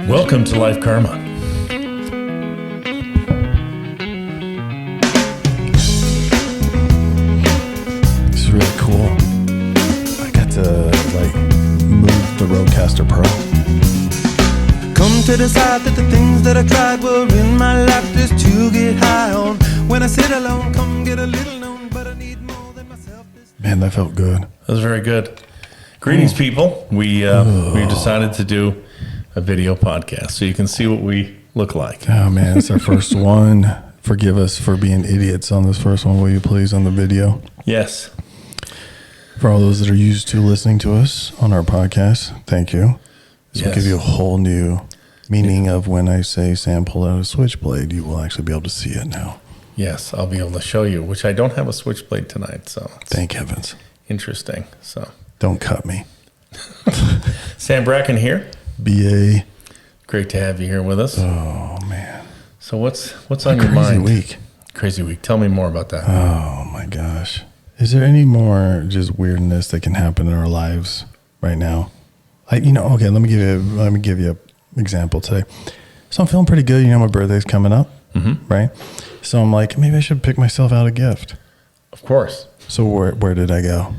Welcome to Life Karma. This is really cool. I got to move the Rodecaster Pro. Come to decide that the things that I tried were in my life just to get high on. When I sit alone, come get a little known, but I need more than myself. Man, that felt good. That was very good. Greetings, people. We decided to do a video podcast so you can see what we look like. Oh, man, it's our first one. Forgive us for being idiots on this first one, will you please, on the video? Yes. For all those that are used to listening to us on our podcast, thank you. This will Yes. give you a whole new meaning of when I say Sam pulled out a switchblade. You will actually be able to see it now. Yes, I'll be able to show you, which I don't have a switchblade tonight, so it's Thank heavens. interesting. So, Don't cut me. Sam Bracken here. BA. Great to have you here with us. Oh, man. So what's on your Crazy mind? week. Crazy week. Tell me more about that. Oh, my gosh. Is there any more just weirdness that can happen in our lives right now? Okay, let me give you an example today. So I'm feeling pretty good. My birthday's coming up, right? So I'm like, maybe I should pick myself out a gift. Of course. So where did I go?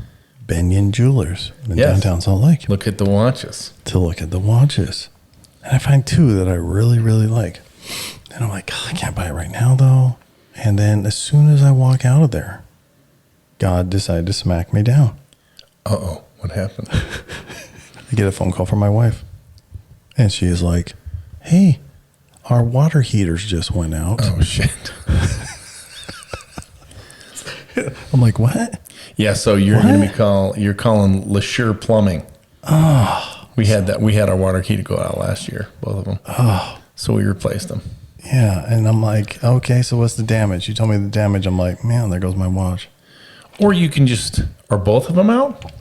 Benyon Jewelers in Yes. downtown Salt Lake Look at the watches. to look at the watches. And I find two that I really, really like. And I'm like, God, I can't buy it right now, though. And then as soon as I walk out of there, God decided to smack me down. Uh-oh. What happened? I get a phone call from my wife. And she is like, hey, our water heaters just went out. Oh, shit. I'm like, what? Yeah, so you're going to be you're calling LeSure Plumbing. Oh. We had our water heater go out last year, both of them. Oh. So we replaced them. Yeah. And I'm like, okay, so what's the damage? You told me the damage. I'm like, man, there goes my watch. Or you can are both of them out?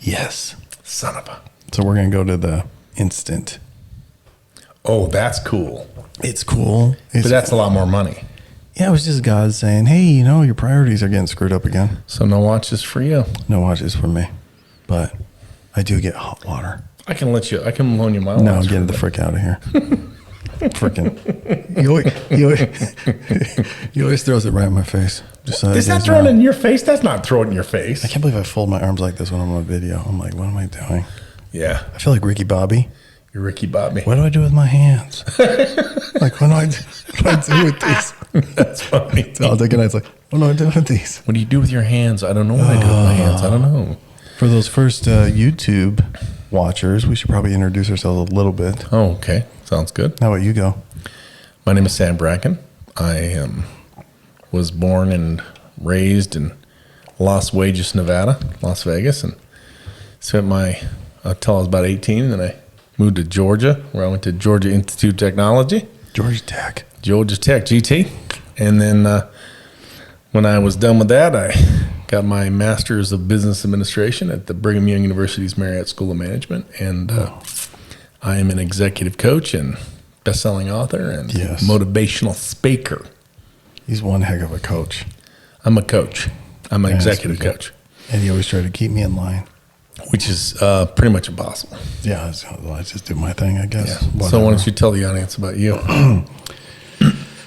Yes. Son of a. So we're going to go to the Instant. Oh, that's cool. It's cool. But that's a lot more money. Yeah, it was just God saying, hey, your priorities are getting screwed up again. So no watches for you. No watches for me. But I do get hot water. I can loan you my watch. No, get the frick out of here. Freaking. He always throws it right in my face. Is that thrown in your face? That's not thrown in your face. I can't believe I fold my arms like this when I'm on video. I'm like, what am I doing? Yeah. I feel like Ricky Bobby. You're Ricky Bobby. What do I do with my hands? Like, what do I do with these? That's funny. All day night's like, what do I do with these? What do you do with your hands? I don't know what I do with my hands. I don't know. For those first YouTube watchers, we should probably introduce ourselves a little bit. Oh, okay. Sounds good. How about you go? My name is Sam Bracken. I was born and raised in Las Vegas, Nevada, Las Vegas, and spent until I was about 18, and then I moved to Georgia, where I went to Georgia Institute of Technology. Georgia Tech, GT. And then when I was done with that, I got my Master's of Business Administration at the Brigham Young University's Marriott School of Management, and I am an executive coach and best-selling author and motivational speaker. He's one heck of a coach. I'm a coach. I'm an executive coach. And you always try to keep me in line. Which is pretty much impossible. Yeah, I just do my thing, I guess. Yeah. So why don't you tell the audience about you?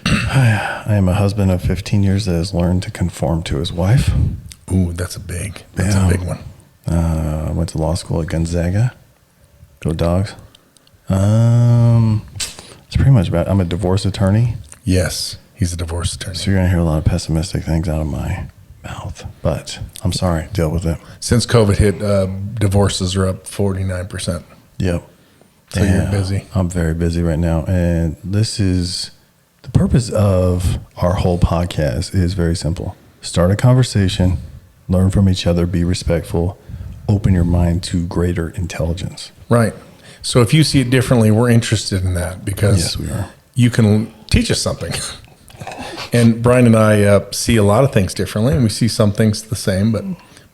I am a husband of 15 years that has learned to conform to his wife. Ooh, that's a big one. I went to law school at Gonzaga. Go Dogs. It's pretty much about. I'm a divorce attorney. Yes, he's a divorce attorney. So you're going to hear a lot of pessimistic things out of my mouth. But I'm sorry. Deal with it. Since COVID hit, divorces are up 49%. Yep. So you're busy. I'm very busy right now. And this is the purpose of our whole podcast is very simple. Start a conversation, learn from each other, be respectful, open your mind to greater intelligence. Right. So if you see it differently, we're interested in that because yes, we are. You can teach us something. And Brian and I see a lot of things differently, and we see some things the same, but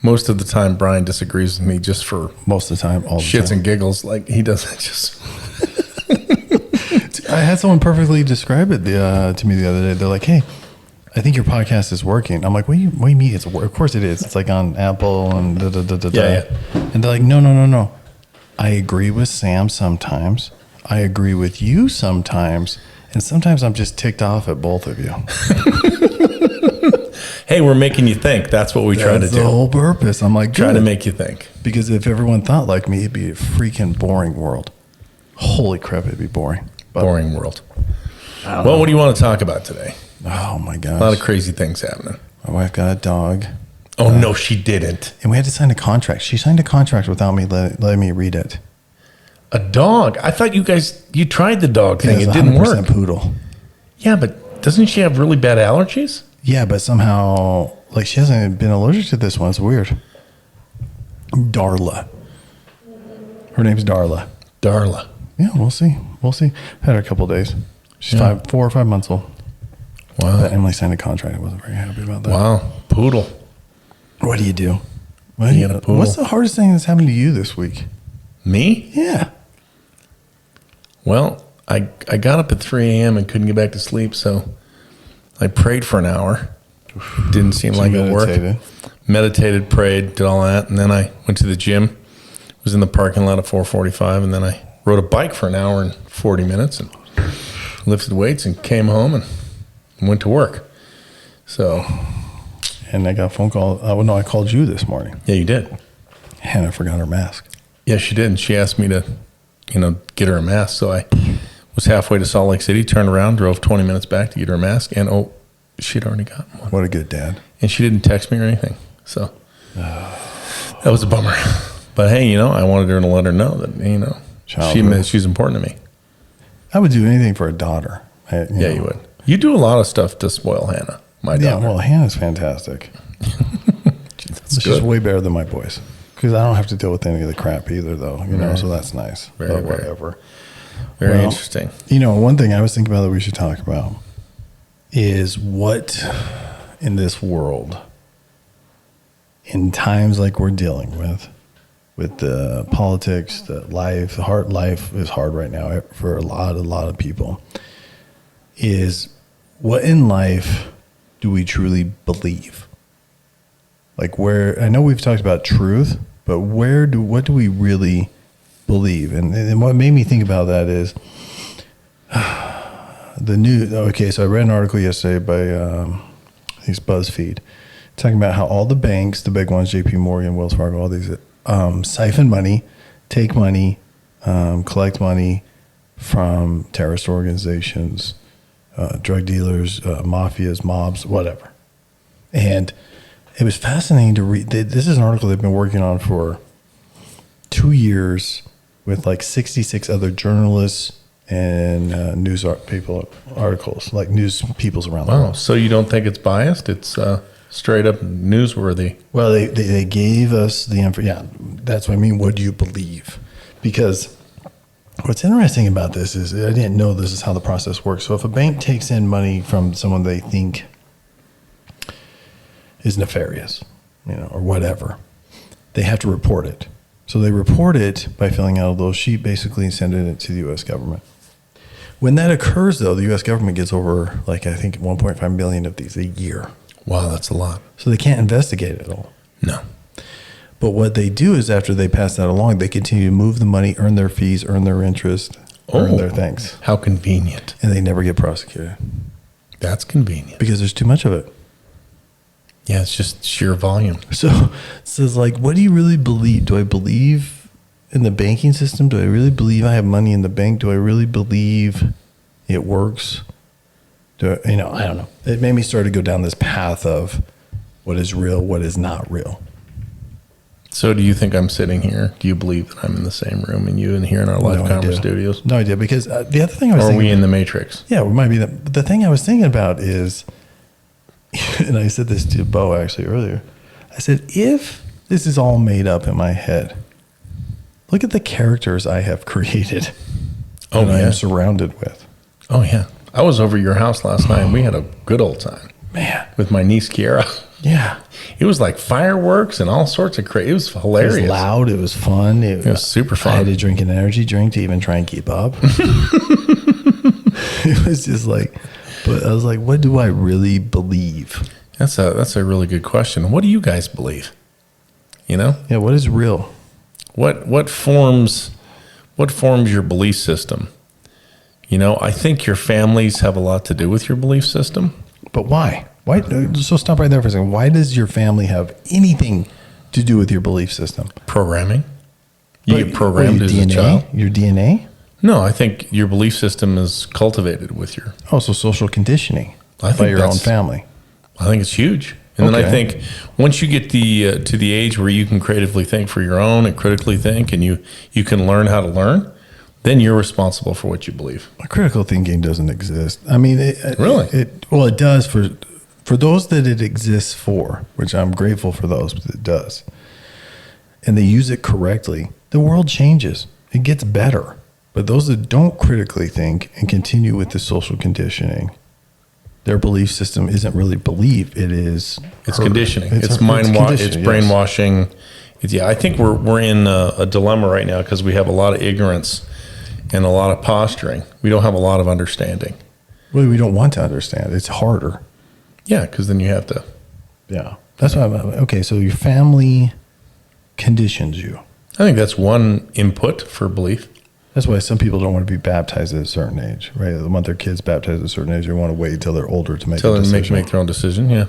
most of the time Brian disagrees with me just for most of the time, all the shits time. and giggles. Like he doesn't just. I had someone perfectly describe it to me the other day. They're like, "Hey, I think your podcast is working." I'm like, "What do you mean it's working? Of course it is. It's like on Apple and da da da da." Yeah. And they're like, "No. I agree with Sam sometimes. I agree with you sometimes, and sometimes I'm just ticked off at both of you. Hey, we're making you think. That's what we try to That's the do. whole purpose. I'm like, Try to good. make you think. Because if everyone thought like me, it'd be a freaking boring world. Holy crap, it'd be boring. But, Boring world. Well, what do you want to talk about today? oh my gosh. A lot of crazy things happening. My wife got a dog, Oh, no, she didn't. and we had to sign a contract. She signed a contract without me letting me read it. A dog. I thought you tried the dog thing. It's It didn't 100% work. poodle. Yeah, but doesn't she have really bad allergies? Yeah, but somehow, like, she hasn't been allergic to this one. It's weird. Darla. Her name's Darla. Darla. Yeah, we'll see. We'll see. Had her a couple of days. She's Yeah. 4 or 5 months old. Wow. But Emily signed a contract. I wasn't very happy about that. Wow. Poodle. What do you do? What You got a poodle. what's the hardest thing that's happened to you this week? Me? Yeah. Well, I got up at 3 a.m. and couldn't get back to sleep, so I prayed for an hour. Didn't seem like it worked. Meditated, prayed, did all that, and then I went to the gym. Was in the parking lot at 4:45, and then I rode a bike for an hour and 40 minutes and lifted weights and came home and went to work. So, And I got a phone call. No, I called you this morning. yeah, you did. Hannah forgot her mask. Yeah, she did. And she asked me to, get her a mask. So I was halfway to Salt Lake City, turned around, drove 20 minutes back to get her a mask, and she'd already gotten one. What a good dad. And she didn't text me or anything. So that was a bummer. But hey, I wanted her to let her know that, Childhood. she's important to me. I would do anything for a daughter. Yeah, you would. You do a lot of stuff to spoil Hannah, my Yeah, daughter. well, Hannah's fantastic. She's good. way better than my boys. Because I don't have to deal with any of the crap either, though. So that's nice. Very, But very. whatever. Very Well, interesting. One thing I was thinking about that we should talk about is what in this world, in times like we're dealing with the politics, the life is hard right now for a lot of people, is what in life do we truly believe? Like, where, I know we've talked about truth, but what do we really believe? And what made me think about that is so I read an article yesterday by these BuzzFeed talking about how all the banks, the big ones, JP Morgan, Wells Fargo, all these, siphon money, take money, collect money from terrorist organizations, drug dealers, mafias, mobs, whatever. And it was fascinating to read. This is an article they've been working on for 2 years with like 66 other journalists and articles, like news peoples around the Wow. world. So you don't think it's biased? It's straight up newsworthy. Well, they gave us the info. Yeah, that's what I mean. What do you believe? Because what's interesting about this is I didn't know this is how the process works. So if a bank takes in money from someone they think is nefarious, or whatever, they have to report it. So they report it by filling out a little sheet, basically, and sending it to the U.S. government. When that occurs, though, the U.S. government gets over, I think 1.5 million of these a year. Wow, that's a lot. So they can't investigate it all. No. But what they do is after they pass that along, they continue to move the money, earn their fees, earn their interest, earn their things. How convenient. And they never get prosecuted That's convenient. because there's too much of it. Yeah, it's just sheer volume. So it's like, what do you really believe? Do I believe in the banking system? Do I really believe I have money in the bank? Do I really believe it works? I don't know. It made me start to go down this path of what is real, what is not real. So do you think I'm sitting here? Do you believe that I'm in the same room and you in here in our live conference studios? No idea, because the other thing I was Or are thinking, we in the Matrix? yeah, we might be that. But the thing I was thinking about is, and I said this to Bo actually earlier, I said, if this is all made up in my head, look at the characters I have created Oh, that I yeah. am surrounded with. Oh, yeah. I was over at your house last night and we had a good old time Man, with my niece, Kiara. yeah. It was like fireworks and all sorts of crazy. It was It hilarious. was loud. It was fun. It was super fun. I had to drink an energy drink to even try and keep up. It was just like, but I was like, what do I really believe? That's a really good question. What do you guys believe? Yeah, what is real? What forms your belief system? I think your families have a lot to do with your belief system. But why? Why? So stop right there for a second. Why does your family have anything to do with your belief system? Programming. You But- get programmed what, as your a DNA? child. Your DNA? No, I think your belief system is cultivated with your. Oh, so social conditioning I by think your own that's- family. I think it's huge. And then I Okay. think once you get to the age where you can creatively think for your own and critically think, and you can learn how to learn, then you're responsible for what you believe. Critical thinking doesn't exist. I mean, Really? It does for those that it exists for, which I'm grateful for those that it does, and they use it correctly. The world changes. It gets better. But those that don't critically think and continue with the social conditioning, their belief system isn't really belief. It is It's hurt. conditioning. It's conditioning, It's yes. brainwashing. I think we're in a dilemma right now because we have a lot of ignorance and a lot of posturing. We don't have a lot of understanding. Really, we don't want to understand. It's harder. Yeah, because then you have to. Yeah. That's why okay, so your family conditions you. I think that's one input for belief. That's why some people don't want to be baptized at a certain age, right? They want their kids baptized at a certain age. They want to wait until they're older to make Tell a them to decision. make their own decision. Yeah.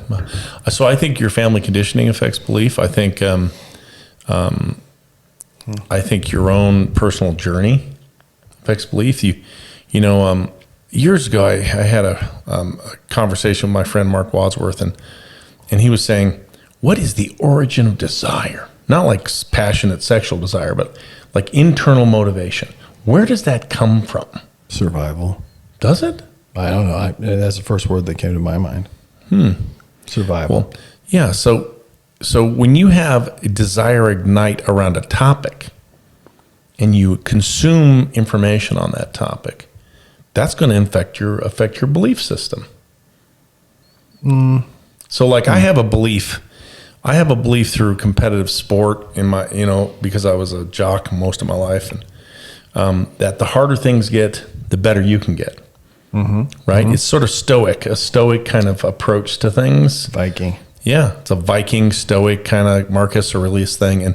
So I think your family conditioning affects belief. I think I think your own personal journey affects belief. Years ago, I had a conversation with my friend Mark Wadsworth, and he was saying, "What is the origin of desire? Not like passionate sexual desire, but like internal motivation. Where does that come from? Survival. Does it?" I don't know. That's the first word that came to my mind. Survival. Well, yeah. So when you have a desire ignite around a topic and you consume information on that topic, that's going to affect your belief system. So like I have a belief through competitive sport in my, because I was a jock most of my life, and that the harder things get, the better you can get. Right? It's sort of a stoic kind of approach to things. Viking. Yeah, it's a Viking stoic kind of Marcus Aurelius thing,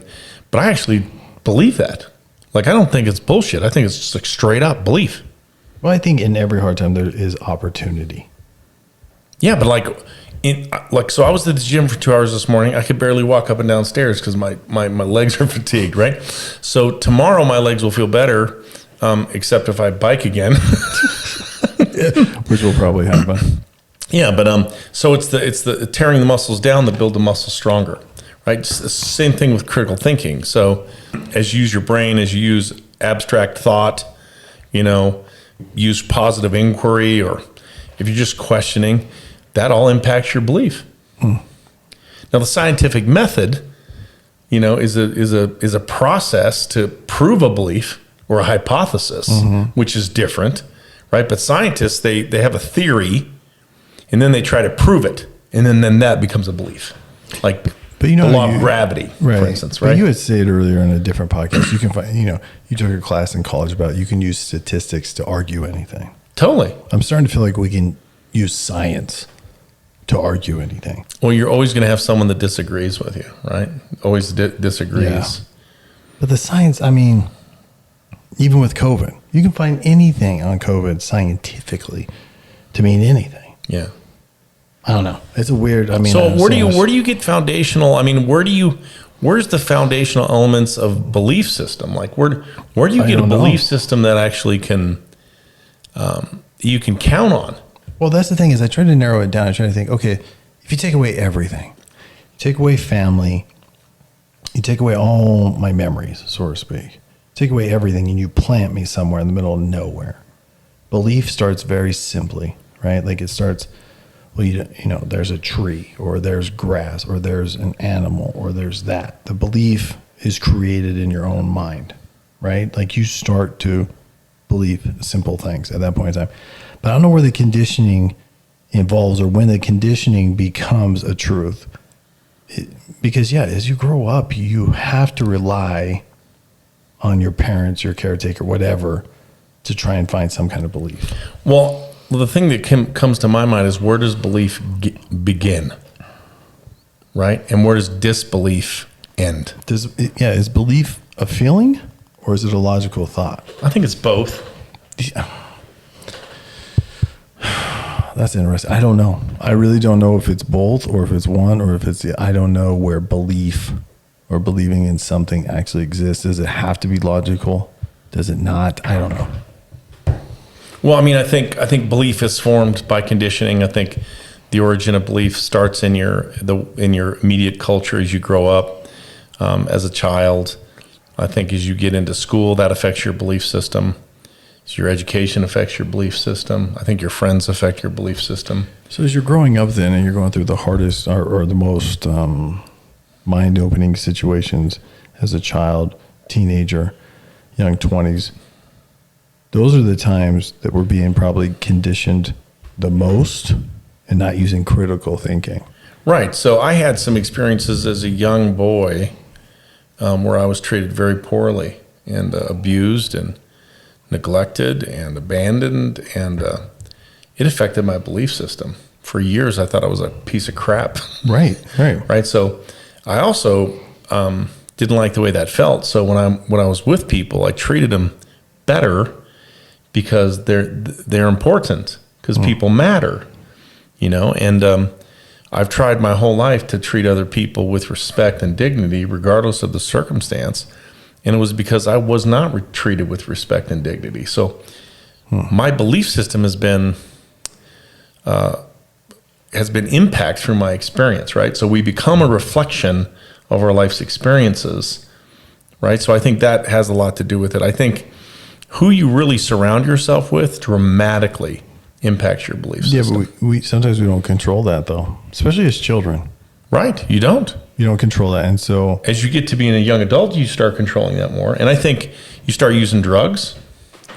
but I actually believe that. Like I don't think it's bullshit. I think it's just like straight up belief. Well, I think in every hard time there is opportunity. Yeah, but so I was at the gym for 2 hours this morning. I could barely walk up and down stairs because my legs are fatigued. Right. So tomorrow my legs will feel better, except if I bike again. Which will probably happen. Yeah, but so it's the tearing the muscles down that build the muscles stronger, right? It's the same thing with critical thinking. So as you use your brain, as you use abstract thought, use positive inquiry, or if you're just questioning, that all impacts your belief. Now the scientific method, is a process to prove a belief or a hypothesis, which is different, right? But scientists they have a theory. And then they try to prove it, and then that becomes a belief, like the law of gravity, for instance, right? But you had said earlier in a different podcast, you can find, you took a class in college about you can use statistics to argue anything. Totally. I'm starting to feel like we can use science to argue anything. Well, you're always going to have someone that disagrees with you, right? Always disagrees. Yeah. But the science, even with COVID, you can find anything on COVID scientifically to mean anything. Yeah. I don't know. It's a weird. So where do you get foundational? Where's the foundational elements of belief system? Like where do you get a belief system that actually can you can count on? Well, that's the thing is I try to narrow it down. I try to think, okay, if you take away everything, you take away family, you take away all my memories, so to speak, take away everything, and you plant me somewhere in the middle of nowhere. Belief starts very simply. Right? Like it starts, there's a tree or there's grass or there's an animal or there's that. The belief is created in your own mind, right? Like you start to believe simple things at that point in time. But I don't know where the conditioning involves or when the conditioning becomes a truth. Because as you grow up, you have to rely on your parents, your caretaker, whatever, to try and find some kind of belief. Well, the thing that comes to my mind is where does belief begin, right? And where does disbelief end? Is belief a feeling or is it a logical thought? I think it's both. That's interesting. I don't know. I really don't know if it's both or if it's one or if it's the, I don't know where belief or believing in something actually exists. Does it have to be logical? Does it not? I don't know. Well, I mean, I think belief is formed by conditioning. I think the origin of belief starts in your immediate culture as you grow up, as a child. I think as you get into school, that affects your belief system. So your education affects your belief system. I think your friends affect your belief system. So as you're growing up then and you're going through the hardest or the most mind-opening situations as a child, teenager, young 20s, those are the times that we're being probably conditioned the most and not using critical thinking. Right. So I had some experiences as a young boy where I was treated very poorly and abused and neglected and abandoned, and it affected my belief system. For years, I thought I was a piece of crap. Right. Right. So I also didn't like the way that felt. So when I was with people, I treated them better because they're important, because people matter, And I've tried my whole life to treat other people with respect and dignity, regardless of the circumstance. And it was because I was not treated with respect and dignity. So my belief system has been impacted through my experience, right? So we become a reflection of our life's experiences, right? So I think that has a lot to do with it. I think who you really surround yourself with dramatically impacts your belief system. Yeah, but we sometimes we don't control that though, especially as children. Right, you don't. You don't control that. And so as you get to being a young adult, you start controlling that more. And I think you start using drugs.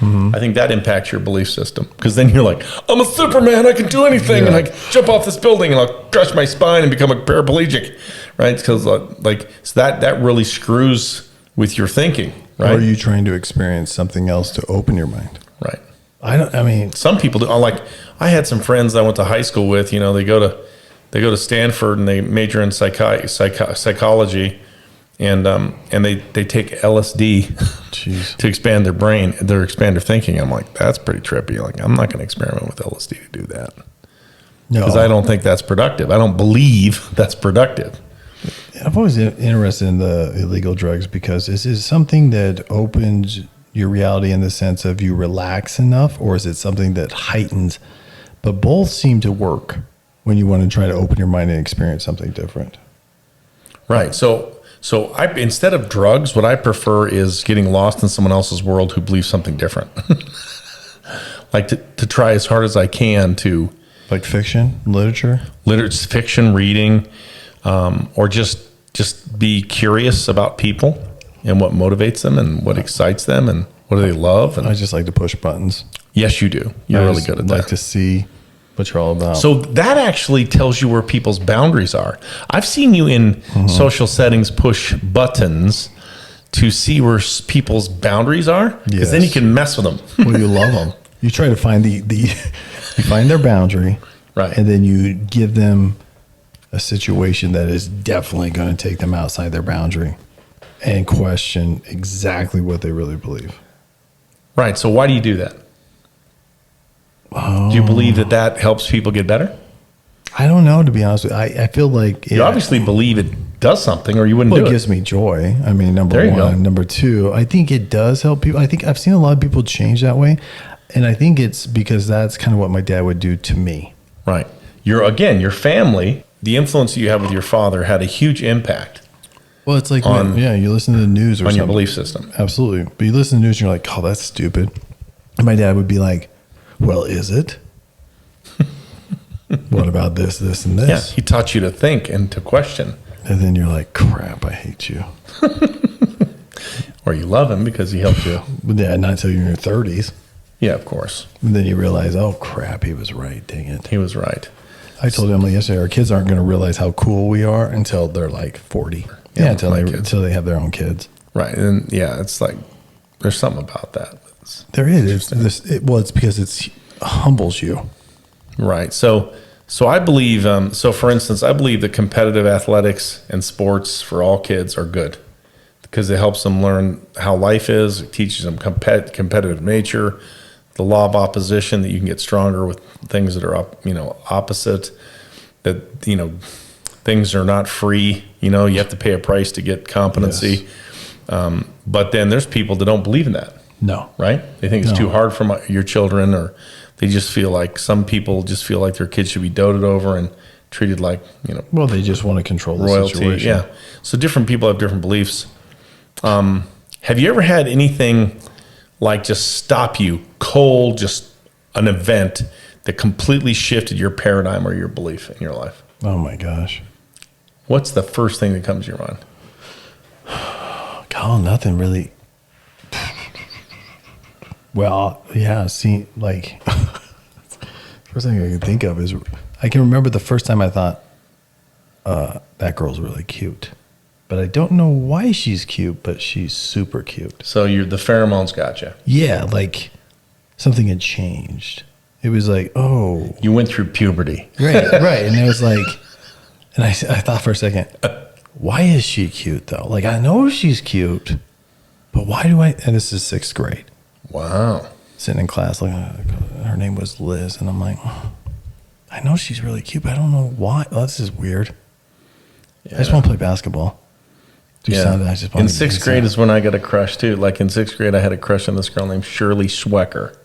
I think that impacts your belief system, because then you're like, I'm a Superman, I can do anything, and I can jump off this building and I'll crush my spine and become a paraplegic, right? Because so that really screws with your thinking, right? Or are you trying to experience something else to open your mind? Right. I mean, some people do. Like, I had some friends I went to high school with. They go to Stanford and they major in psychology, and they take LSD to expand their brain, expand their thinking. I'm like, that's pretty trippy. Like, I'm not going to experiment with LSD to do that, because I don't think that's productive. I don't believe that's productive. I've always been interested in the illegal drugs because is it something that opens your reality in the sense of you relax enough, or is it something that heightens? But both seem to work when you want to try to open your mind and experience something different. Right. So I, instead of drugs, what I prefer is getting lost in someone else's world who believes something different. Like to try as hard as I can to, like fiction, literature, fiction reading, or just be curious about people and what motivates them and what excites them and what do they love. And I just like to push buttons. Yes, you do. You're really good at that. I like to see what you're all about. So that actually tells you where people's boundaries are. I've seen you in social settings push buttons to see where people's boundaries are, because then you can mess with them. Well, you love them. You try to find you find their boundary, right, and then you give them a situation that is definitely going to take them outside their boundary and question exactly what they really believe. Right. So why do you do that? Do you believe that helps people get better? I don't know, to be honest with you. I feel like you obviously believe it does something, or you wouldn't do it. It gives me joy. I mean, number one. Number two, I think it does help people. I think I've seen a lot of people change that way. And I think it's because that's kind of what my dad would do to me. Right. Your family, the influence that you have with your father had a huge impact. Well, it's like, you listen to the news or on something. Your belief system. Absolutely. But you listen to the news and you're like, oh, that's stupid. And my dad would be like, well, is it? What about this, and this? Yeah, he taught you to think and to question. And then you're like, crap, I hate you. Or you love him because he helped you. But yeah, not until you're in your 30s. Yeah, of course. And then you realize, oh, crap, he was right. Dang it. He was right. I told Emily yesterday, our kids aren't going to realize how cool we are until they're like 40. Yeah, until they have their own kids. Right. And it's like, there's something about that. There is. It's because it humbles you. Right. So I believe, for instance, I believe that competitive athletics and sports for all kids are good, because it helps them learn how life is. It teaches them competitive nature, the law of opposition, that you can get stronger with things that are opposite, that, things are not free. You have to pay a price to get competency. Yes. But then there's people that don't believe in that. No. Right? They think it's No. too hard for your children, or they just feel like, some people just feel like their kids should be doted over and treated like, Well, they just want to control the royalty. situation. Yeah. So different people have different beliefs. Have you ever had anything like just stop you cold, just an event that completely shifted your paradigm or your belief in your life? Oh my gosh. What's the first thing that comes to your mind? God, nothing really. Well, yeah. See, like, first thing I can think of is I can remember the first time I thought that girl's really cute, but I don't know why she's cute, but she's super cute. So the pheromones got you. Yeah, like something had changed. It was like, oh, You went through puberty. right, and it was like, and I thought for a second, why is she cute though? Like, I know she's cute, but why do I? And this is 6th grade. Wow. Sitting in class, like her name was Liz, and I'm like, oh, I know she's really cute, but I don't know why. Oh, this is weird. I just want to play basketball. In 6th grade is when I got a crush too. Like in 6th grade, I had a crush on this girl named Shirley Swecker.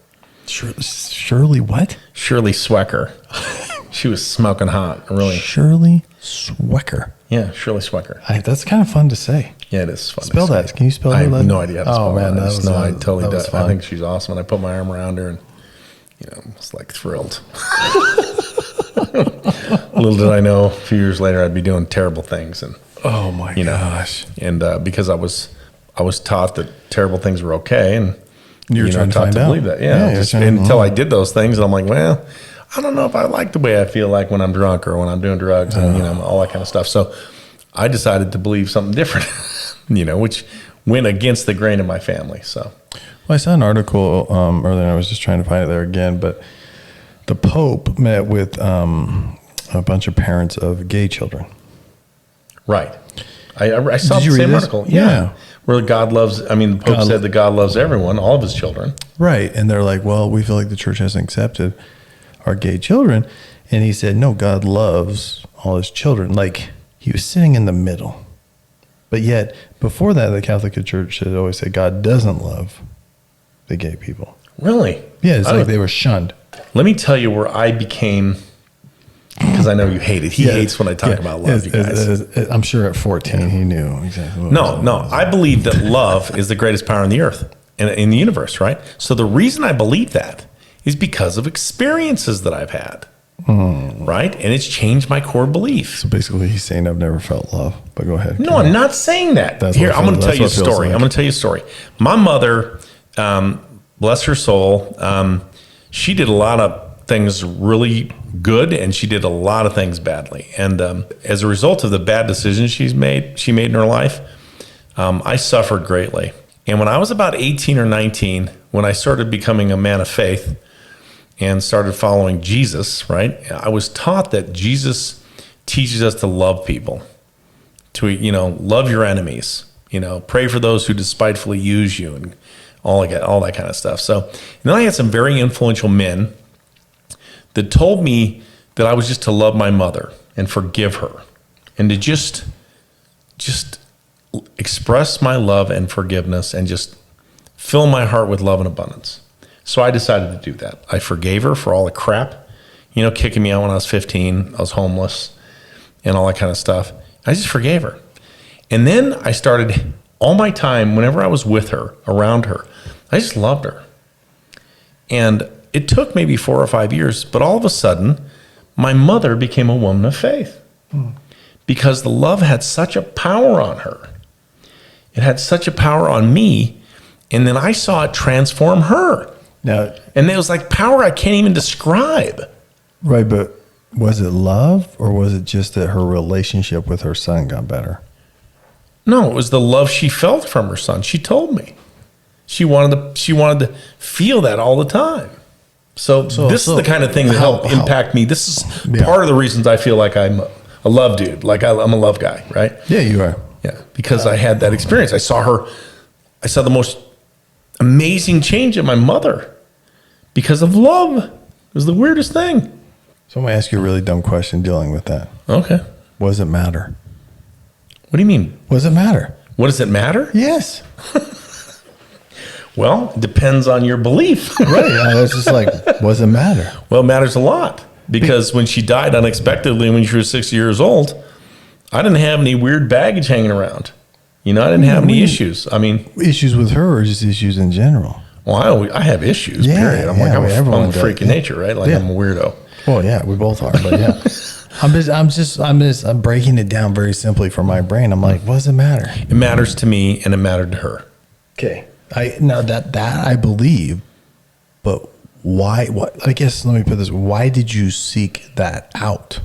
Shirley what? Shirley Swecker. She was smoking hot, really. Shirley Swecker. Yeah, Shirley Swecker. That's kind of fun to say. Yeah, it is fun. Spell to that. say. Can you spell I her? have no idea how to spell man, that. I totally that was do. fun. I think she's awesome. And I put my arm around her and, I was like thrilled. Little did I know, a few years later, I'd be doing terrible things. And Oh my you know, gosh! and because I was taught that terrible things were okay, and You were trying to taught find to out. believe that. Yeah, Yeah, you're just trying to- until I did those things, and I'm like, well, I don't know if I like the way I feel like when I'm drunk or when I'm doing drugs, and all that kind of stuff. So I decided to believe something different, which went against the grain of my family. So Well, I saw an article earlier, and I was just trying to find it there again, but the Pope met with a bunch of parents of gay children. right, I saw Did you the read same this? article. Yeah. Where God loves. I mean, the Pope God- said that God loves everyone, all of his children. Right. And they're like, well, we feel like the church hasn't accepted our gay children. And he said, no, God loves all his children. Like, he was sitting in the middle. But yet, before that, the Catholic Church had always said God doesn't love the gay people. Really? Yeah, it's I like don't- they were shunned. Let me tell you where I became, because I know you hate it. He hates when I talk about love, you guys. I'm sure at 14 he knew exactly what No. I believe that love is the greatest power on the earth and in the universe, right? So the reason I believe that is because of experiences that I've had, right? And it's changed my core belief. So basically, he's saying I've never felt love. But go ahead. No, I'm not saying that. That's Here, what I'm going to feels- tell you a that's what feels story. like. I'm going to tell you a story. My mother, bless her soul, she did a lot of things really good, and she did a lot of things badly. And as a result of the bad decisions she made in her life, I suffered greatly. And when I was about 18 or 19, when I started becoming a man of faith and started following Jesus, right, I was taught that Jesus teaches us to love people, to, love your enemies, pray for those who despitefully use you, and all that kind of stuff. So, and then I had some very influential men that told me that I was just to love my mother and forgive her, and to just express my love and forgiveness, and just fill my heart with love and abundance. So I decided to do that. I forgave her for all the crap, kicking me out when I was 15. I was homeless and all that kind of stuff. I just forgave her. And then I started all my time, whenever I was with her, around her, I just loved her. And it took maybe 4 or 5 years, but all of a sudden, my mother became a woman of faith because the love had such a power on her. It had such a power on me. And then I saw it transform her. Now, And it was like power I can't even describe. right, but was it love, or was it just that her relationship with her son got better? No, it was the love she felt from her son. She told me she wanted to feel that all the time. So this is the kind of thing that helped impact me. This is part of the reasons I feel like I'm a love dude, like I'm a love guy, right? Yeah, you are. Yeah, because I had that experience. I saw the most amazing change in my mother because of love. It was the weirdest thing. So I'm going to ask you a really dumb question dealing with that. Okay. What does it matter? What do you mean? What does it matter? What does it matter? Yes. Well, it depends on your belief. Right. I was just like, what does it matter? Well, it matters a lot because when she died unexpectedly when she was 6 years old, I didn't have any weird baggage hanging around. You know, I didn't have any issues. I mean, Issues with her or just issues in general? well, I have issues, Yeah, period. I'm yeah, like, I'm everyone a does, freak of yeah. nature, right? Like Yeah. I'm a weirdo. Well, yeah, we both are, but yeah. I'm breaking it down very simply for my brain. I'm like, what does it matter? It matters to me and it mattered to her. Okay. That I believe, but why? What? I guess let me put this: why did you seek that out?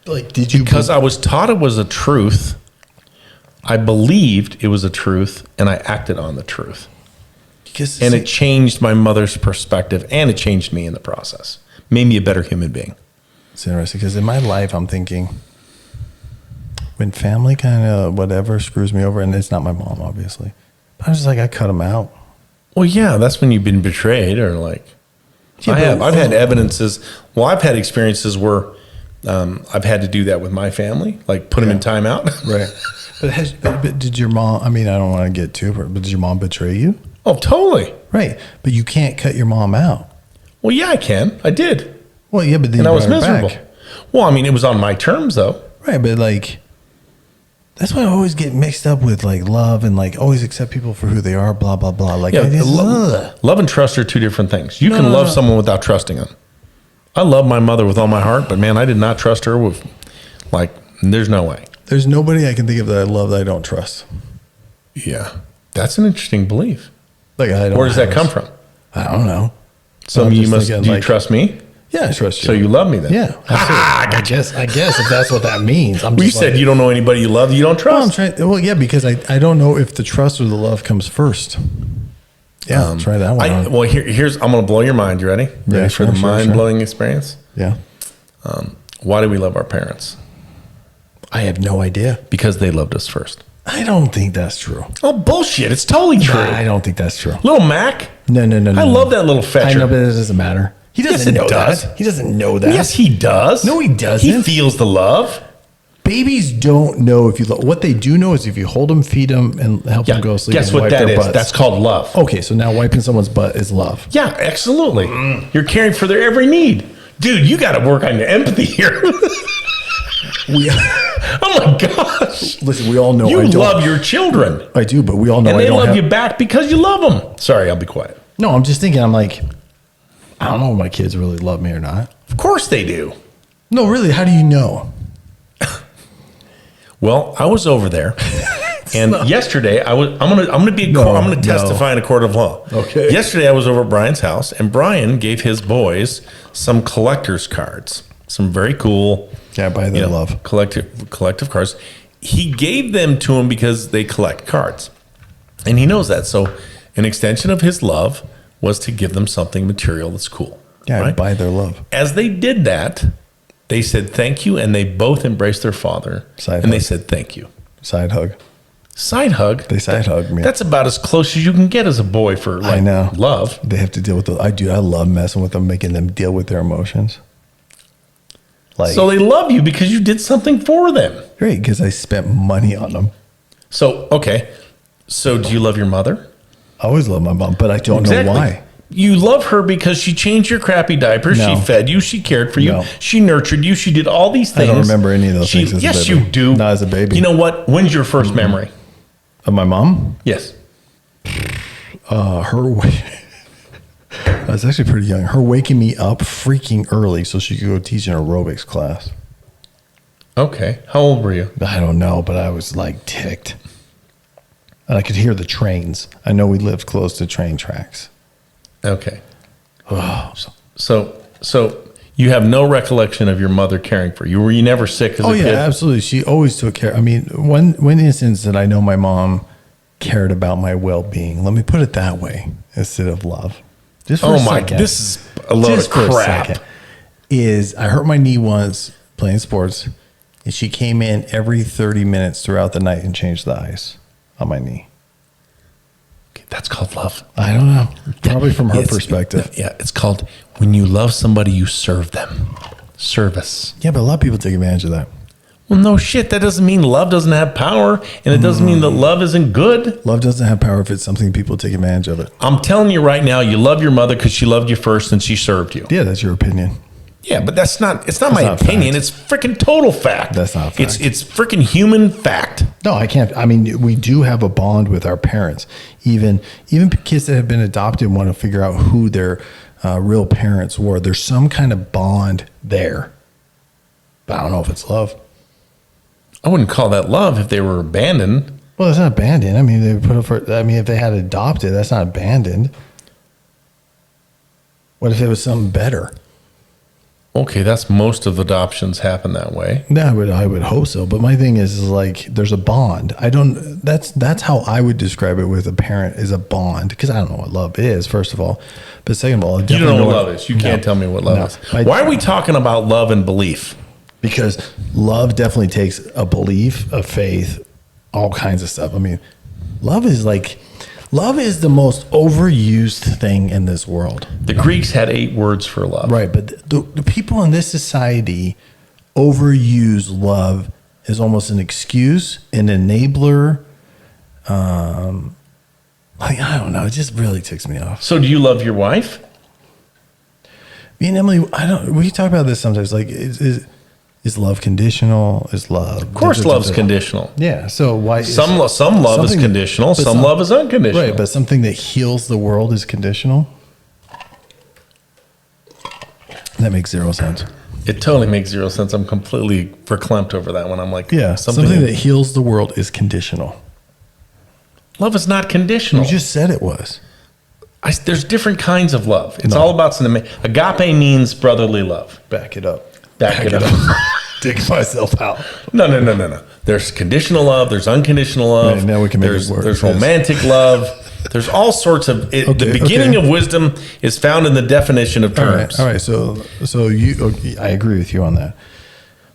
Like, did you? Because I was taught it was a truth. I believed it was a truth and I acted on the truth. Because And it changed my mother's perspective and it changed me in the process. Made me a better human being. it's interesting because in my life, I'm thinking when family kind of whatever screws me over, and it's not my mom, obviously. But I'm just like, I cut them out. Well, yeah, that's when you've been betrayed or like. Yeah, but- I've had evidences. Well, I've had experiences where I've had to do that with my family, like put them in timeout. Right. But did your mom? I mean, I don't want to get too, but did your mom betray you? Oh, totally. Right. But you can't cut your mom out. Well, yeah, I can. I did. Well, yeah, but then And you I was brought her miserable. back. Well, I mean, it was on my terms, though. Right, but like that's why I always get mixed up with like love and like always accept people for who they are, blah blah blah. Like Yeah, I just, love and trust are two different things. You No, can no, love no. someone without trusting them. I love my mother with all my heart, but man, I did not trust her with, like, there's no way. there's nobody I can think of that I love that I don't trust. Yeah. That's an interesting belief. Like I don't. Where does that have- come from? I don't know. So I'm you just must, thinking, do you like- trust me? Yeah, I trust you. So you love me then? Yeah, absolutely. I guess if that's what that means. I'm Well, you just said like, you don't know anybody you love, you don't Well, I'm trust. trying. Well, yeah, because I don't know if the trust or the love comes first. Yeah, try that one. on. Well, here's, I'm going to blow your mind. You ready? Yeah, Ready sure, for the sure, mind-blowing experience? Yeah, Why do we love our parents? I have no idea. Because they loved us first. I don't think that's true. Oh, bullshit. It's totally true. I don't think that's true. Little Mac. No. I love that little fetcher. I know, but it doesn't matter. He doesn't Yes, it know does. that. He doesn't know that. Yes, he does. No, he doesn't. He feels the love. Babies don't know if you love. What they do know is if you hold them, feed them, and help Yeah. them go to sleep. Guess and what wipe that their is? butts. That's called love. Okay, so now wiping someone's butt is love. Yeah, absolutely. You're caring for their every need. Dude, you got to work on your empathy here. We, Oh my gosh. listen, we all know You I don't. love your children. I do, but we all know And I they don't love have, you back because you love them. Sorry, I'll be quiet. No, I'm just thinking. I'm like, I don't know if my kids really love me or not. Of course they do. No, really. How do you know? Well, I was over there, and yesterday I'm gonna be No, I'm gonna no. testify in a court of law. Okay. Yesterday I was over at Brian's house, and Brian gave his boys some collector's cards, some very cool, Yeah, by their love. collective cards. He gave them to him because they collect cards, and he knows that. So, an extension of his love was to give them something material that's cool. Yeah, right? by their love. As they did that, they said thank you, and they both embraced their father, Side and they hug. said thank you. Side hug. Side hug. They side hug me. That's about as close as you can get as a boy for like I know. love. They have to deal with the. I do. I love messing with them, making them deal with their emotions. Like, So they love you because you did something for them. great, because I spent money on them. So okay. So do you love your mother? I always love my mom, but I don't know why. You love her because she changed your crappy diapers. No. She fed you. She cared for you. No. She nurtured you. She did all these I things. don't remember any of those things as a Yes, baby. you do. Not as a baby. You know what? When's your first memory? Of my mom, Yes. her. I was actually pretty young. Her waking me up freaking early so she could go teach an aerobics class. Okay. How old were you? I don't know, but I was like ticked. And I could hear the trains. I know we lived close to train tracks. Okay. Oh, So you have no recollection of your mother caring for you. Were you never sick as oh a yeah, kid? absolutely. She always took care. I mean, one instance that I know my mom cared about my well-being. Let me put it that way instead of love. Just for Oh a my! second. This is a load Just of for a crap. second. Is I hurt my knee once playing sports, and she came in every 30 minutes throughout the night and changed the ice on my knee. Okay, that's called love. I don't know. Probably from her It's- perspective. Yeah, it's called when you love somebody, you serve them. Service. Yeah, but a lot of people take advantage of that. Well, no shit. That doesn't mean love doesn't have power, and it doesn't mean that love isn't good. Love doesn't have power if it's something people take advantage of it. I'm telling you right now, you love your mother because she loved you first and she served you. Yeah, that's your opinion. Yeah, but it's not my not opinion. fact. It's freaking total fact. That's not fact. It's freaking human fact. No, I can't. I mean, we do have a bond with our parents. Even kids that have been adopted want to figure out who their real parents were. There's some kind of bond there. But I don't know if it's love. I wouldn't call that love if they were abandoned. Well, it's not abandoned. I mean, they put up for. I mean, if they had adopted, that's not abandoned. What if it was something better? Okay, that's most of adoptions happen that way. No, I would hope so. But my thing is like there's a bond. I don't. That's how I would describe it with a parent is a bond because I don't know what love is. First of all, but second of all, I You definitely don't know what love is. You can't tell me what love No. is. I- Why are we talking about love and belief? Because love definitely takes a belief, a faith, all kinds of stuff. I mean, love is the most overused thing in this world. The Greeks had 8 words for love. Right. But the people in this society overuse love as almost an excuse, an enabler. I don't know. It just really ticks me off. So do you love your wife? Me and Emily, we talk about this sometimes. Like, is love conditional? Is love? Of course, love's conditional. Yeah. So why Some love is something- conditional. but Some love is unconditional. Right, but something that heals the world is conditional. That makes zero sense. It totally makes 0 sense. I'm completely verklempt over that one. I'm like, Yeah, something that heals the world is conditional. love is not conditional. You just said it was. There's different kinds of love. It's No. all about agape means brotherly love. Back it up. Back it up. Dig myself out. No. There's conditional love. There's unconditional love. Right, now we can make there's, it work. There's Yes. romantic love. There's all sorts of. The beginning of wisdom is found in the definition of terms. All right. So I agree with you on that.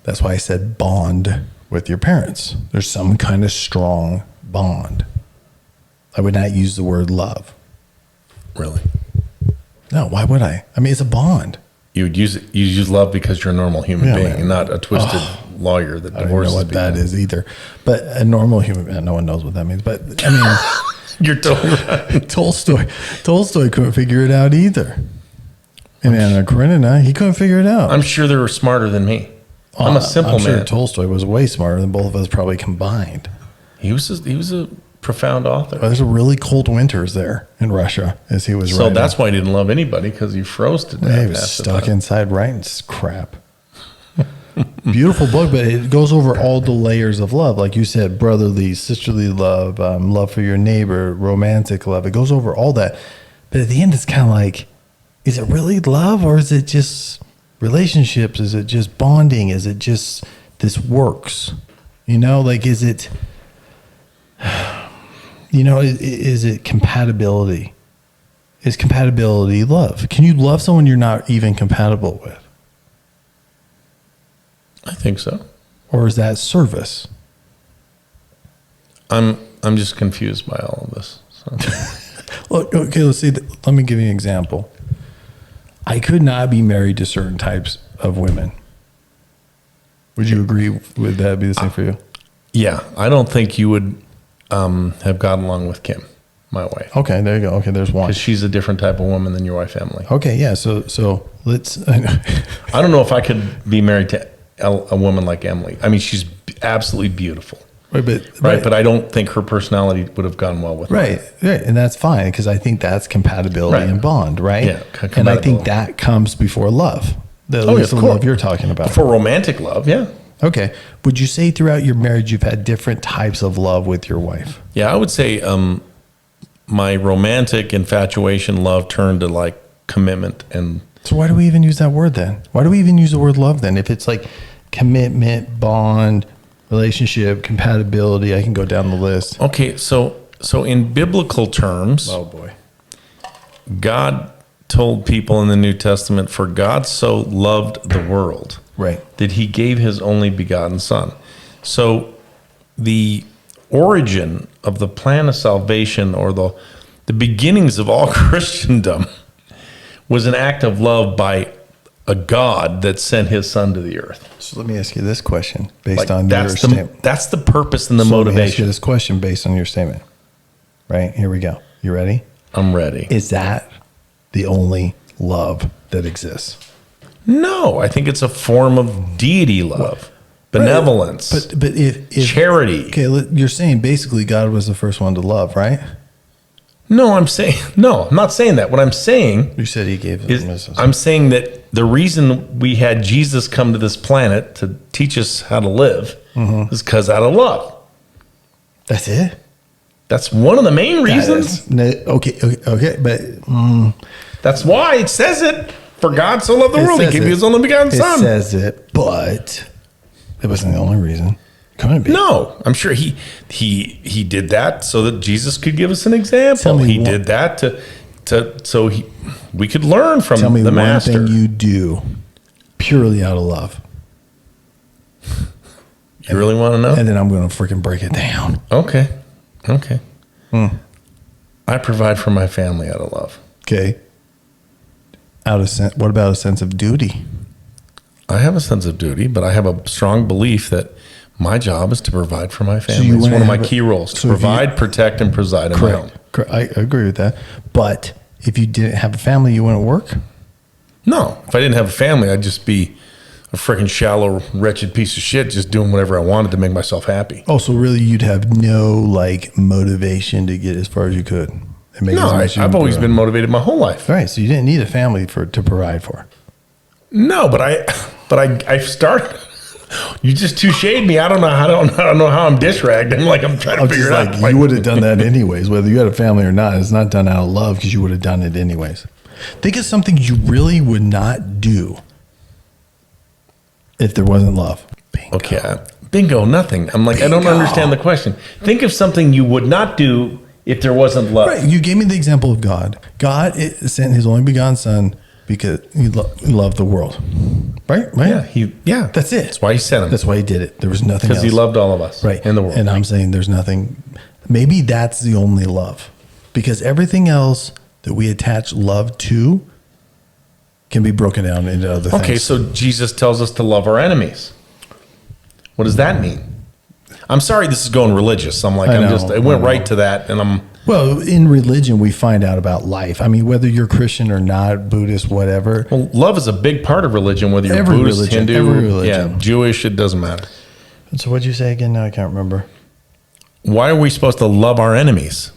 That's why I said bond with your parents. There's some kind of strong bond. I would not use the word love. Really, No, why would I? I mean, it's a bond. you would use it. You use love because you're a normal human Yeah, being man. and not a twisted lawyer that I don't divorces know what people. that is either. But a normal human, no one knows what that means. But I mean, You're totally right. Tolstoy couldn't figure it out either. And Anna Karenina, he couldn't figure it out. I'm sure they were smarter than me. I'm a simple I'm sure man. Tolstoy was way smarter than both of us probably combined. He was a profound author. But there's a really cold winters there in Russia as he was So writing. that's why he didn't love anybody because he froze to death. Yeah, he was half the stuck time. inside writing crap. Beautiful book, but it goes over all the layers of love. Like you said, brotherly, sisterly love, love for your neighbor, romantic love. It goes over all that. But at the end, it's kind of like, is it really love or is it just relationships? Is it just bonding? Is it just this works? You know, like, is it, is it compatibility? Is compatibility love? Can you love someone you're not even compatible with? I think so. Or is that service? I'm just confused by all of this. So. Well, okay, let's see. Let me give you an example. I could not be married to certain types of women. Would you agree with that? Be the same for you? Yeah, I don't think you would have gotten along with Kim, my wife, Okay, there you go. Okay, there's one. because she's a different type of woman than your wife, Emily. Okay, yeah. So let's. I don't know if I could be married to a woman like Emily. I mean, she's absolutely beautiful, right? But I don't think her personality would have gone well with mine. Right, and that's fine because I think that's compatibility Right. and bond, right? Yeah, and I think compatibility. that comes before love. At Oh, least of the course. love you're talking about. For romantic love, yeah. Okay. Would you say throughout your marriage you've had different types of love with your wife? Yeah, I would say my romantic infatuation love turned to like commitment and So why do we even use that word then? Why do we even use the word love then? If it's like commitment, bond, relationship, compatibility, I can go down the list. okay, so in biblical terms, Oh boy. God told people in the New Testament, for God so loved the world Right. that he gave his only begotten son. So the origin of the plan of salvation or the beginnings of all Christendom was an act of love by a God that sent his son to the earth. So let me ask you this question based Like, on your that's the statement. that's the purpose and the So let me ask you motivation. this question based on your statement. Right? Here we go. You ready? I'm ready. Is that the only love that exists? No, I think it's a form of deity love, benevolence, But if charity. okay, you're saying basically God was the first one to love, right? No, I'm not saying that. What I'm saying You said he gave is I'm saying that the reason we had Jesus come to this planet to teach us how to live is because out of love. That's it. That's one of the main reasons. Okay, but That's why it says it. For God so loved the It world, he says gave it. you his only begotten it son. says it, but it wasn't the only reason. Couldn't be. No, I'm sure he did that so that Jesus could give us an example. Tell me He one- did that so we could learn from Tell me the one master. thing you do purely out of love, You really want to know? and then I'm going to freaking break it down. Okay. Hmm. I provide for my family out of love. Okay. What about a sense of duty? I have a sense of duty, but I have a strong belief that my job is to provide for my family. you It's wanna one of my have a- key roles, to so if you- provide, protect, and preside in my home. Correct. I agree with that. But if you didn't have a family, you wouldn't work? No, if I didn't have a family, I'd just be a freaking shallow, wretched piece of shit, just doing whatever I wanted to make myself happy. Oh, so really you'd have no like motivation to get as far as you could. And make No, as much as you I've always could. been motivated my whole life. Right, so you didn't need a family to provide for. No, but I started. You just touche'd me. I don't know how I'm dish ragged. I'm trying to I'm figure just it like, out. Like, you would have done that anyways, whether you had a family or not. It's not done out of love because you would have done it anyways. Think of something you really would not do if there wasn't love. Bingo. okay, bingo, nothing. I'm like, I don't Bingo. understand the question. Think of something you would not do if there wasn't love. Right, you gave me the example of God. God sent his only begotten son because he loved the world. Right? Yeah. That's it. That's why he sent him. That's why he did it. There was nothing Because else. he loved all of us right in the world. And I'm saying there's nothing. Maybe that's the only love, because everything else that we attach love to can be broken down into other things. Okay, so Jesus tells us to love our enemies. What does that mean? I'm sorry, this is going religious. I'm like, I I know. went right to that, and I'm. Well, in religion, we find out about life. I mean, whether you're Christian or not, Buddhist, whatever. Well, love is a big part of religion, whether you're Every Buddhist, religion, Hindu, every religion. yeah, Jewish, it doesn't matter. So what'd you say again? Now I can't remember. Why are we supposed to love our enemies?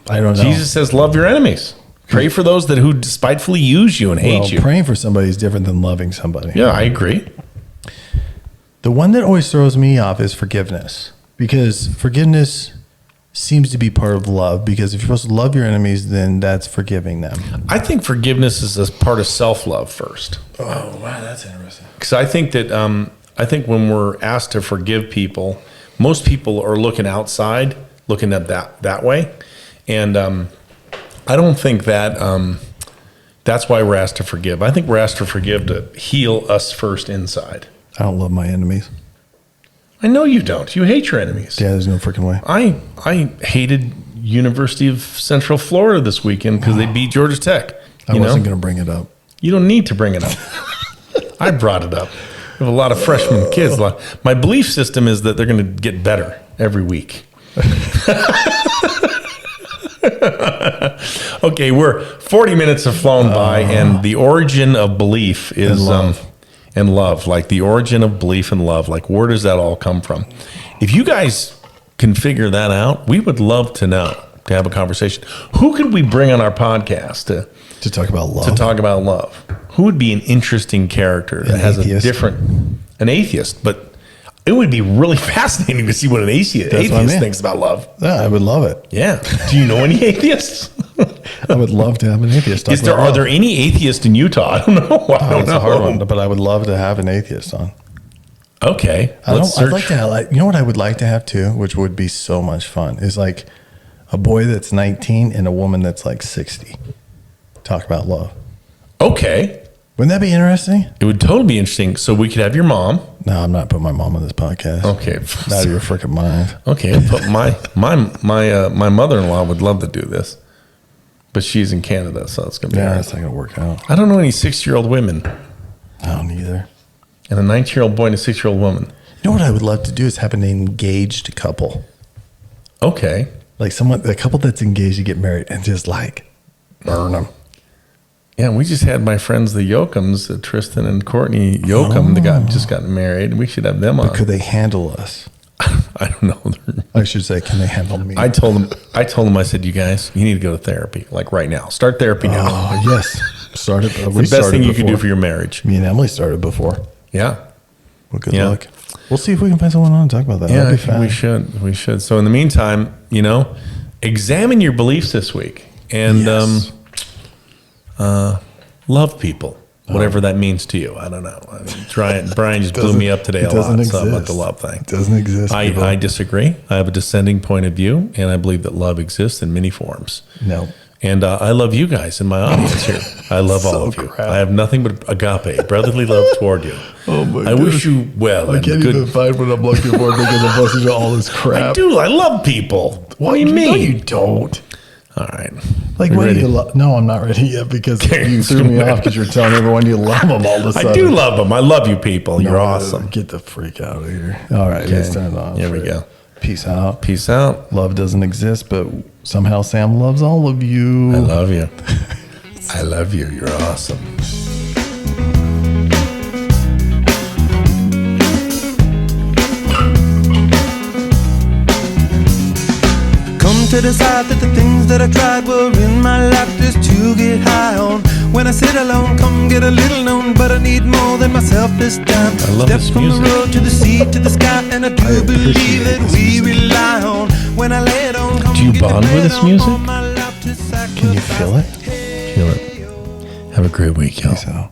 I don't know. Jesus says, love your enemies. Pray for those who despitefully use you and hate well, you. praying for somebody is different than loving somebody. Yeah, I agree. The one that always throws me off is forgiveness, because forgiveness seems to be part of love, because if you're supposed to love your enemies, then that's forgiving them. I think forgiveness is a part of self-love first. Oh, wow, that's interesting. Because I think that when we're asked to forgive people, most people are looking outside, looking at that way, and I don't think that that's why we're asked to forgive. I think we're asked to forgive to heal us first inside. I don't love my enemies. I know you don't. You hate your enemies. Yeah, there's no freaking way. I hated University of Central Florida this weekend because they beat Georgia Tech. I wasn't going to bring it up. You don't need to bring it up. I brought it up. We have a lot of freshman kids. My belief system is that they're going to get better every week. Okay, we're 40 minutes have flown by, and the origin of belief is and love. Like the origin of belief and love. Like, where does that all come from? If you guys can figure that out, we would love to know, to have a conversation. Who could we bring on our podcast To talk about love. to talk about love? Who would be an interesting character that has atheist. an atheist? But it would be really fascinating to see what an atheist what I mean. thinks about love. Yeah, I would love it. Yeah. Do you know any atheists? I would love to have an atheist. Talk about Are love. there any atheists in Utah? I don't know. I don't It's know. a hard one, but I would love to have an atheist on. Okay. I'd Let's like search. to have, you know what I would like to have too, which would be so much fun, is like a boy that's 19 and a woman that's like 60. Talk about love. Okay. Wouldn't that be interesting? It would totally be interesting. So we could have your mom. No, I'm not putting my mom on this podcast. Okay. Out of your freaking mind. Okay, but my mother-in-law would love to do this, but she's in Canada, so it's gonna be. Yeah, hard. that's not gonna work out. I don't know any 60-year-old women, I don't either. and a 19-year-old boy and a 6-year-old woman. You know what I would love to do is have an engaged couple, Okay, like a couple that's engaged to get married, and just like burn them. yeah, we just had my friends the Yoakums, Tristan and Courtney Yoakum, just got married. We should have them on. Could they handle us? I don't know. I should say, can they handle me? I told them. I said, you guys, you need to go to therapy, like right now. Start therapy now. Oh yes, started. It's the best thing you can do for your marriage. Me and Emily started before. Yeah. Well, good Yeah. luck. We'll see if we can find someone on and talk about that. Yeah, That'd I be think fun. we should. We should. So in the meantime, examine your beliefs this week and Yes. love people, whatever that means to you. I don't know. I mean, Brian just blew me up today a doesn't lot so about exist. the love thing. It doesn't exist. people. I disagree. I have a dissenting point of view, and I believe that love exists in many forms. No. And I love you guys in my audience here. I love all of you. crap. I have nothing but agape, brotherly love toward you. Oh my I wish you well. I and can't good. even find what I'm looking for because I'm listening to all this crap. I do. I love people. What do you mean? No, you don't. All right. Like, You what do ready? you love? No, I'm not ready yet because Okay. you threw me off because you're telling everyone you love them all of a sudden. I do love them. I love you people. You're No, awesome. Get the freak out of here. All right, let's turn it off. Here we go. Peace out. Peace out. Love doesn't exist, but somehow Sam loves all of you. I love you. I love you. You're awesome. Come to decide that the things that I tried were in my life just to get high on. When I sit alone, come get a little known, but I need more than myself this time. I love Step this from music. the road to the sea to the sky, and I do I believe appreciate that this we music. rely on. When I lay it on, come Do you get the bond with bread this on, music? all my life to Can you feel it? Feel it. Have a great week, y'all. Peace out.